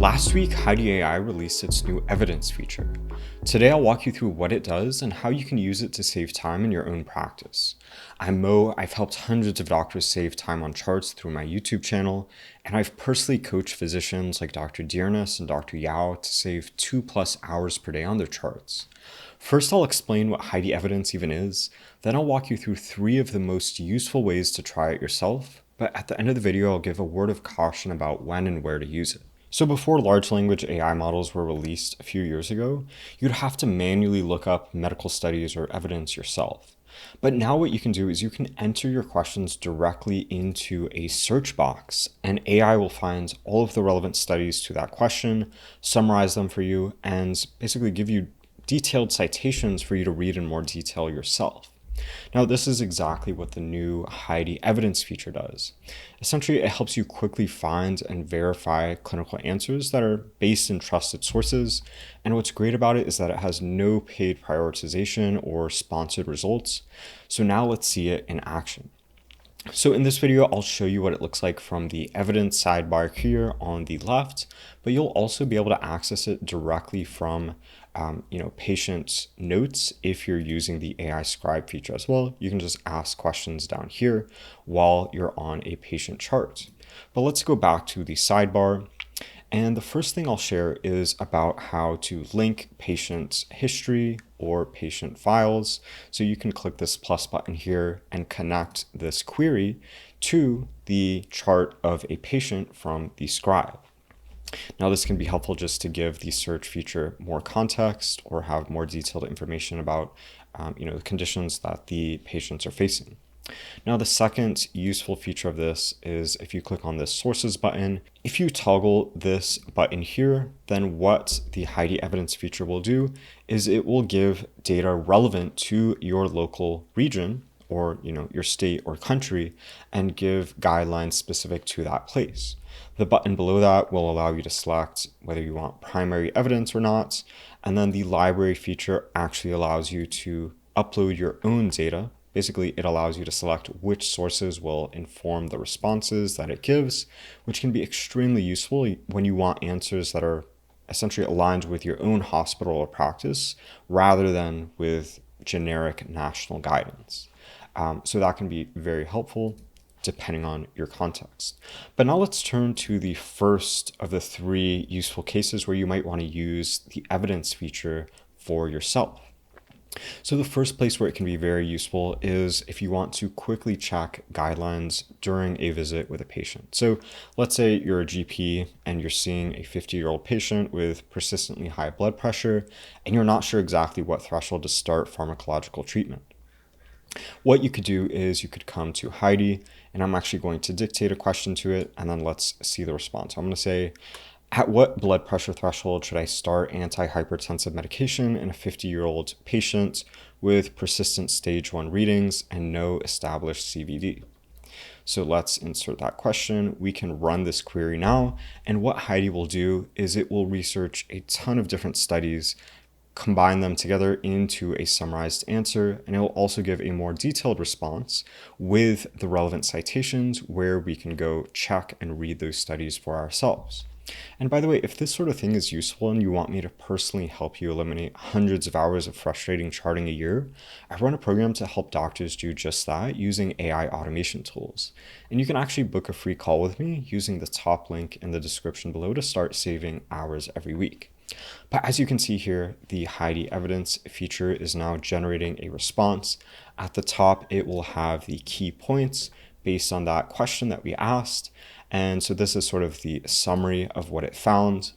Last week, Heidi AI released its new evidence feature. Today, I'll walk you through what it does and how you can use it to save time in your own practice. I'm Mo, I've helped hundreds of doctors save time on charts through my YouTube channel, and I've personally coached physicians like Dr. Dearness and Dr. Yao to save 2+ hours per day on their charts. First, I'll explain what Heidi Evidence even is, then I'll walk you through 3 of the most useful ways to try it yourself, but at the end of the video, I'll give a word of caution about when and where to use it. So before large language AI models were released a few years ago, you'd have to manually look up medical studies or evidence yourself. But now what you can do is you can enter your questions directly into a search box, and AI will find all of the relevant studies to that question, summarize them for you, and basically give you detailed citations for you to read in more detail yourself. Now, this is exactly what the new Heidi Evidence feature does. Essentially, it helps you quickly find and verify clinical answers that are based in trusted sources. And what's great about it is that it has no paid prioritization or sponsored results. So now let's see it in action. So in this video, I'll show you what it looks like from the evidence sidebar here on the left, but you'll also be able to access it directly from patient notes. If you're using the AI Scribe feature as well, you can just ask questions down here while you're on a patient chart. But let's go back to the sidebar. And the first thing I'll share is about how to link patient history or patient files. So you can click this plus button here and connect this query to the chart of a patient from the Scribe. Now, this can be helpful just to give the search feature more context or have more detailed information about the conditions that the patients are facing. Now, the second useful feature of this is if you click on this sources button, if you toggle this button here, then what the Heidi Evidence feature will do is it will give data relevant to your local region or your state or country and give guidelines specific to that place. The button below that will allow you to select whether you want primary evidence or not. And then the library feature actually allows you to upload your own data. Basically, it allows you to select which sources will inform the responses that it gives, which can be extremely useful when you want answers that are essentially aligned with your own hospital or practice rather than with generic national guidance. So that can be very helpful depending on your context. But now let's turn to the first of the 3 useful cases where you might want to use the evidence feature for yourself. So the first place where it can be very useful is if you want to quickly check guidelines during a visit with a patient. So let's say you're a GP and you're seeing a 50-year-old patient with persistently high blood pressure, and you're not sure exactly what threshold to start pharmacological treatment. What you could do is you could come to Heidi, and I'm actually going to dictate a question to it, and then let's see the response. I'm going to say, at what blood pressure threshold should I start antihypertensive medication in a 50-year-old patient with persistent stage 1 readings and no established CVD? So let's insert that question. We can run this query now, and what Heidi will do is it will research a ton of different studies, combine them together into a summarized answer, and it will also give a more detailed response with the relevant citations where we can go check and read those studies for ourselves. And by the way, if this sort of thing is useful and you want me to personally help you eliminate hundreds of hours of frustrating charting a year, I run a program to help doctors do just that using AI automation tools. And you can actually book a free call with me using the top link in the description below to start saving hours every week. But as you can see here, the Heidi Evidence feature is now generating a response. At the top, it will have the key points based on that question that we asked. And so this is sort of the summary of what it found.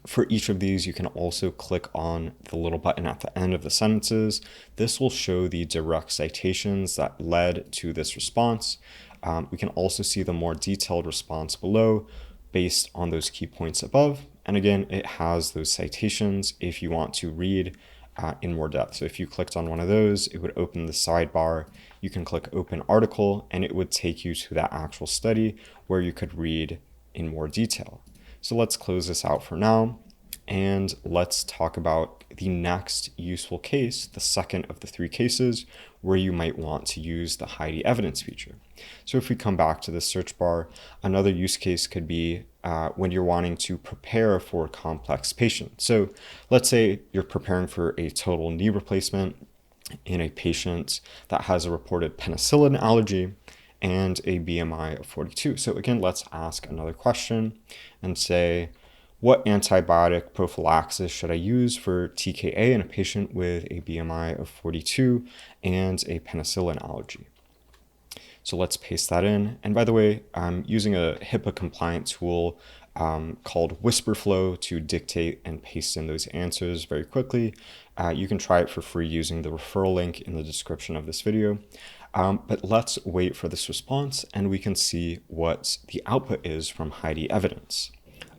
For each of these, you can also click on the little button at the end of the sentences. This will show the direct citations that led to this response. We can also see the more detailed response below based on those key points above. And again, it has those citations if you want to read in more depth. So if you clicked on one of those, it would open the sidebar. You can click open article and it would take you to that actual study where you could read in more detail. So let's close this out for now. And let's talk about the next useful case, the second of the three cases, where you might want to use the Heidi evidence feature. So if we come back to the search bar, another use case could be when you're wanting to prepare for a complex patient. So let's say you're preparing for a total knee replacement in a patient that has a reported penicillin allergy and a BMI of 42. So again, let's ask another question and say, what antibiotic prophylaxis should I use for TKA in a patient with a BMI of 42 and a penicillin allergy? So let's paste that in. And by the way, I'm using a HIPAA compliant tool called Whisperflow to dictate and paste in those answers very quickly. You can try it for free using the referral link in the description of this video. But let's wait for this response and we can see what the output is from Heidi evidence.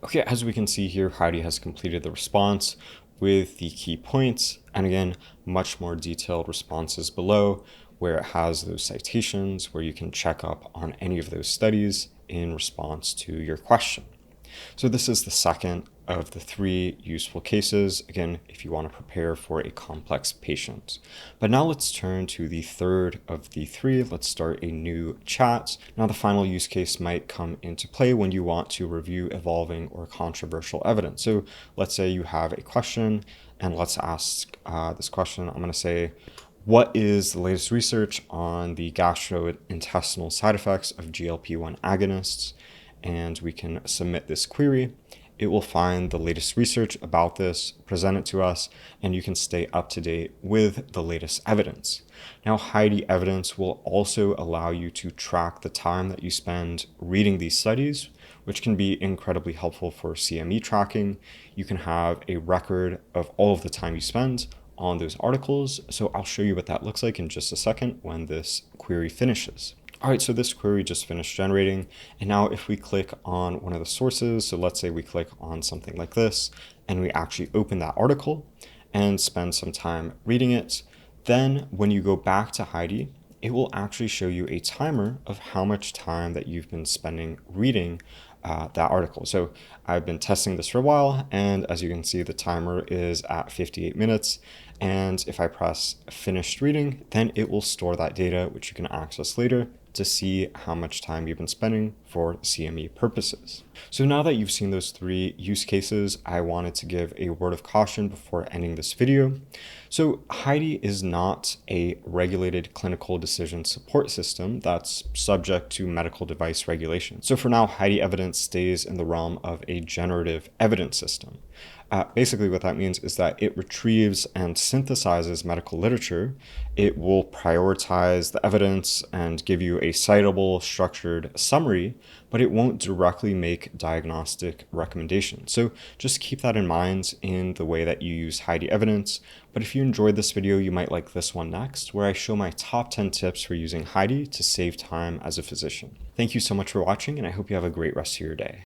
Okay, as we can see here, Heidi has completed the response with the key points, and again, much more detailed responses below where it has those citations where you can check up on any of those studies in response to your question. So this is the second of the three useful cases, again, if you want to prepare for a complex patient. But now let's turn to the third of the three. Let's start a new chat. Now the final use case might come into play when you want to review evolving or controversial evidence. So let's say you have a question and let's ask this question. I'm going to say, what is the latest research on the gastrointestinal side effects of GLP-1 agonists? And we can submit this query. It will find the latest research about this, present it to us, and you can stay up to date with the latest evidence. Now, Heidi evidence will also allow you to track the time that you spend reading these studies, which can be incredibly helpful for CME tracking. You can have a record of all of the time you spend on those articles. So I'll show you what that looks like in just a second when this query finishes. All right, so this query just finished generating. And now if we click on one of the sources, so let's say we click on something like this, and we actually open that article and spend some time reading it, then when you go back to Heidi, it will actually show you a timer of how much time that you've been spending reading that article. So I've been testing this for a while, and as you can see, the timer is at 58 minutes. And if I press finished reading, then it will store that data, which you can access later to see how much time you've been spending for CME purposes. So now that you've seen those three use cases, I wanted to give a word of caution before ending this video. So Heidi is not a regulated clinical decision support system that's subject to medical device regulation. So for now, Heidi evidence stays in the realm of a generative evidence system. Basically what that means is that it retrieves and synthesizes medical literature. It will prioritize the evidence and give you a citable, structured summary, but it won't directly make diagnostic recommendations. So just keep that in mind in the way that you use Heidi evidence. But if you enjoyed this video, you might like this one next, where I show my top 10 tips for using Heidi to save time as a physician. Thank you so much for watching, and I hope you have a great rest of your day.